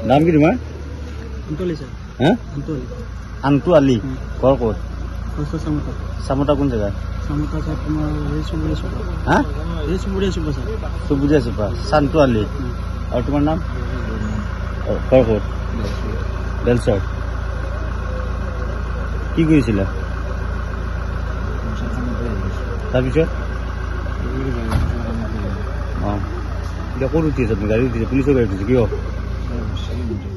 নাম কি তোমাৰ? আন্তলি স্যাৰ। হ্যাঁ আন্তলি। আন্তু আলী ঘৰ ক'ত? কষ্ট সামতা। চামতা কোন জেগা? সামতা স্যার তোমার এই সুবুরিয়া সুপা। হ্যাঁ এই সুবুরিয়া সুপা স্যার। সুবুরিয়া সুপা শান্তু আলী। আৰু তোমাৰ নাম? ঘৰ ক'ত? বেলচৰ। কি কৰিছিলা তাৰপিছত? অঁ এতিয়া ক'ত উঠি আছে তুমি? গাড়ী উঠিছে? পুলিচৰ গাড়ী উঠিছে? কিয়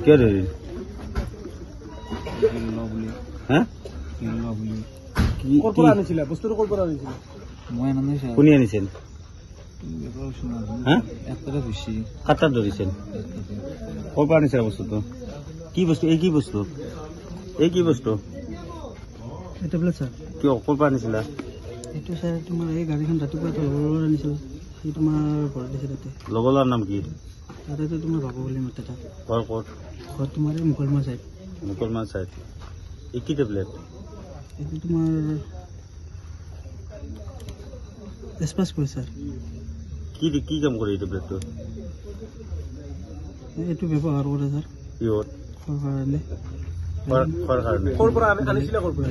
কিয় ধৰিল? হা কোনে আনিছিল? কাটাত ধৰিছিল? ক'ৰ পৰা আনিছিল বস্তুটো? কি বস্তু? এই কি বস্তু? এই কি বস্তু? এটা বলে স্যার। কিয় ক'ৰ পৰা আনিছিলা? এইটো স্যাৰ তোমাৰ এই গাড়ীখন ৰাতিপুৱা লগৰ আনিছিল। সি তোমাৰ ঘৰত দিছে তাতে। লগৰ নাম কি? তাতে তোমাৰ বাবু বুলি মাতে তাত। ঘৰ ক'ত? ঘৰ তোমাৰ এই মুকলমা চাইড। মুকলমা চাইড। এই কি টেবলেট? এইটো তোমাৰ এসপাস কয় স্যাৰ। কি কাম কৰে এই টেবলেটটো? এইটো ব্যৱহাৰ কৰে স্যাৰ। কিহত? খোৱাৰ কাৰণে। খোৱাৰ কাৰণে। ক'ৰ পৰা আনিছিলা? ক'ৰ পৰা?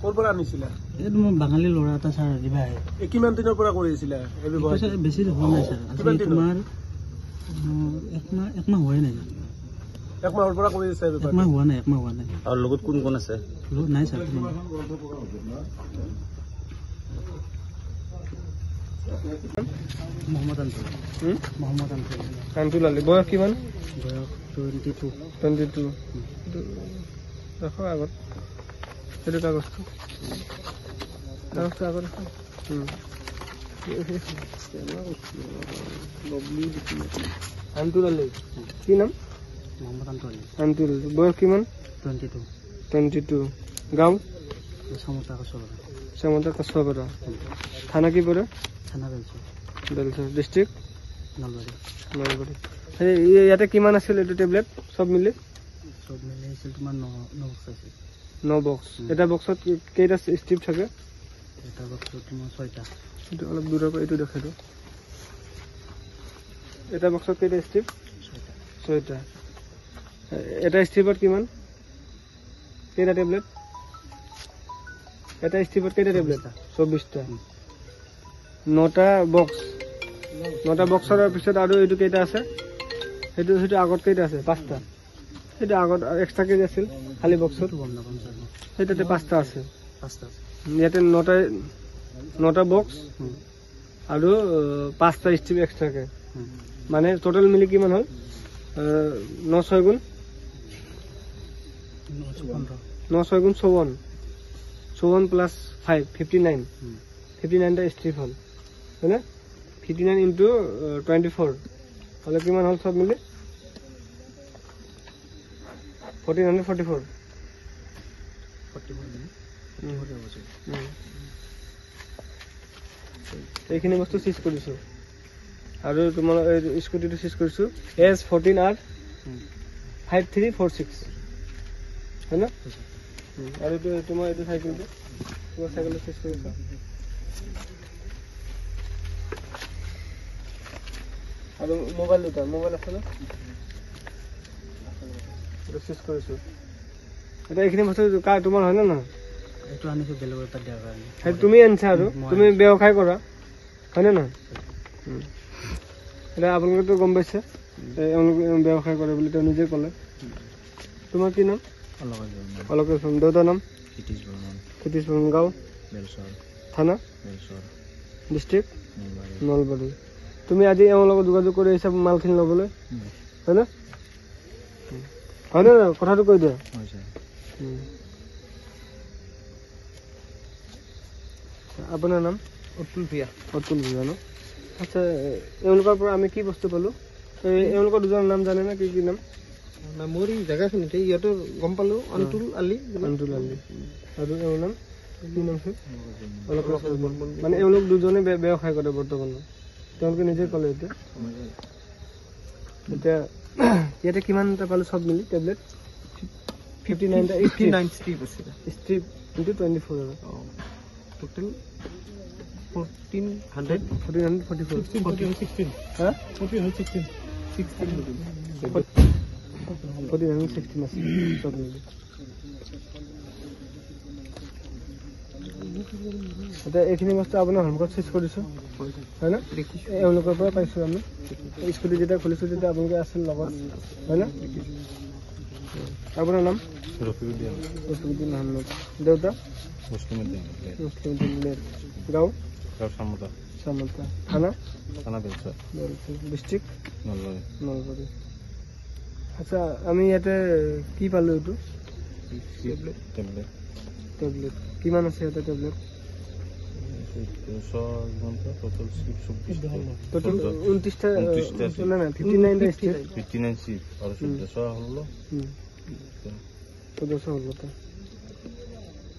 ক'ৰ পৰা আনিছিলা? এই তোমাৰ বাঙালী ল'ৰা এটা স্যাৰ দিবা আহে। কিমান দিনৰ পৰা কৰি আছিলা এই ব্যৱহাৰ? বেছি হোৱা নাই স্যাৰ। আজি তোমাৰ এক মাহ হোৱাই নাই। এক মাহৰ পৰা কৰি আছে ব্যৱহাৰ? এক মাহ হোৱা নাই। আৰু লগত কোন কোন আছে? লগত নাই স্যার। মোহাম্মদ আন্তল। মোহাম্মদ আন্তল। আন্তুল আলী। বয়স কিমান? বয়স 22। 22। দেখো আগত সেইটো কাগজটো আগত আন্তুল আলী। কি নাম? মোহাম্মদ আন্তল। আন্তুল। বয়স কিমান? 22। 22। গাঁও? চামতা কচুপাৰা। চামতা কচুপাৰা। থানা কি পৰে? থানা বেলচৰ। বেলচৰ। ডিষ্ট্ৰিক্ট? নলবাৰী। ইয়াতে কিমান আছিল এইটো টেবলেট চব মিলি? চব মিলি আছিল তোমাৰ 9 বক্স আছিল। 9 বক্স। এটা বক্সত কেইটা ষ্ট্ৰিপ থাকে? এটা বক্সত তোমাৰ 6টা। এইটো অলপ দূৰৰ পৰা এইটো দেখাই দিওঁ। এটা বক্সত কেইটা ষ্ট্ৰিপ? 6টা। এটা ষ্ট্ৰিপত কিমান? কেইটা টেবলেট? এটা ষ্ট্ৰিপত কেইটা টেবলেট? 24টা। 9টা বক্স। 9টা বক্সৰ পিছত আৰু এইটো কেইটা আছে? সেইটো আগত কেইটা আছে? 5টা। সেইটো আগত এক্সট্ৰা কেইটা আছিল খালি বক্সত? সেইটাতে 5টা আছে। ইয়াতে 9টা বক্স আৰু 5টা ষ্ট্ৰিপ এক্সট্ৰাকে। মানে টোটেল মিলি কিমান হ'ল? 9 6 গুণ 54 প্লাস 5 59। 59টা ষ্ট্ৰিপ হ'ল হয়নে? 59 ইন্টু 24 হলে কিমান হ'ল সব মিলি? 1444। এইখিনি বস্তু চিজ কৰিছো আৰু তোমাৰ স্কুটিটো চিজ কৰিছো S14R 5346 হয় না? আৰু তোমাৰ এইটো সাইকেলটো তোমাৰ সাইকেলটো চিজ কৰিছো। আৰু মোবাইল দুটা মোবাইল আছে না? চিজ কৰিছো। এটা এইখিনি বস্তু তোমাৰ হয় না? এইটো আনিছো বেলেগৰ পৰা দিয়াৰ কাৰণে। সেইটো তুমি আনিছা আৰু তুমি ব্যৱসায় কৰা হয় না? এটা আপোনালোকেতো গম পাইছে ব্যৱসায় কৰে বুলি তেওঁ নিজে ক'লে। তোমাৰ কি নাম? অলকেশ বৰ্মন। দেউতাৰ নাম? ক্ষিতিশ বৰ্মন। গাঁও? থানা? ডিষ্ট্ৰিক্ট? নলবাৰী। তুমি আজি এওঁৰ লগত যোগাযোগ কৰি আহিছা মালখিনি ল'বলৈ হয় না? হয় না? কথাটো কৈ দিয়া। আপোনাৰ নাম? অতুল ভূঞা। অতুল ভূঞা ন? আচ্ছা, এওঁলোকৰ পৰা আমি কি বস্তু পালো? এওঁলোকৰ দুজনৰ নাম জানে না? কি কি নাম? মোৰ এই জেগাখিনিতে ইয়াতো গম পালো আন্তুল আলী। আন্তুল আলী। আৰু এওঁৰ নাম কি নাম আছে? মানে এওঁলোক দুজনে ব্যৱসায় কৰে বৰ্তমান। তেওঁলোকে নিজে ক'লে এতিয়া ইয়াতে কিমানটা পালো চব মিলি টেবলেট? 59টা ষ্ট্ৰিপ আছে। ষ্ট্ৰিপ ইনটু 24 আৰু টোটেল 1444 16 1416 আছে চব মিলি এতিয়া এইখিনি বস্তু আপোনাৰ হোমৱৰ্কত চেঞ্জ কৰিছোঁ হয় না এওঁলোকৰ পৰা পাইছোঁ আমি স্কুটি যেতিয়া খুলিছোঁ তেতিয়া আপোনালোকে আছিল লগত হয় না আপোনাৰ নাম ৰফিকুদ্দিন আহমেদ দেউতা মুছলিম গাঁও চামতা থানা ডিষ্ট্ৰিক্ট নলবাৰী আচ্ছা আমি ইয়াতে কি পালোঁ এইটো টেবলেট কিমান আছে ইয়াতে টেবলেট টোটাল 29টা না 59টা স্টেট 59 চিপ আর 1400 হলো 1400 হলো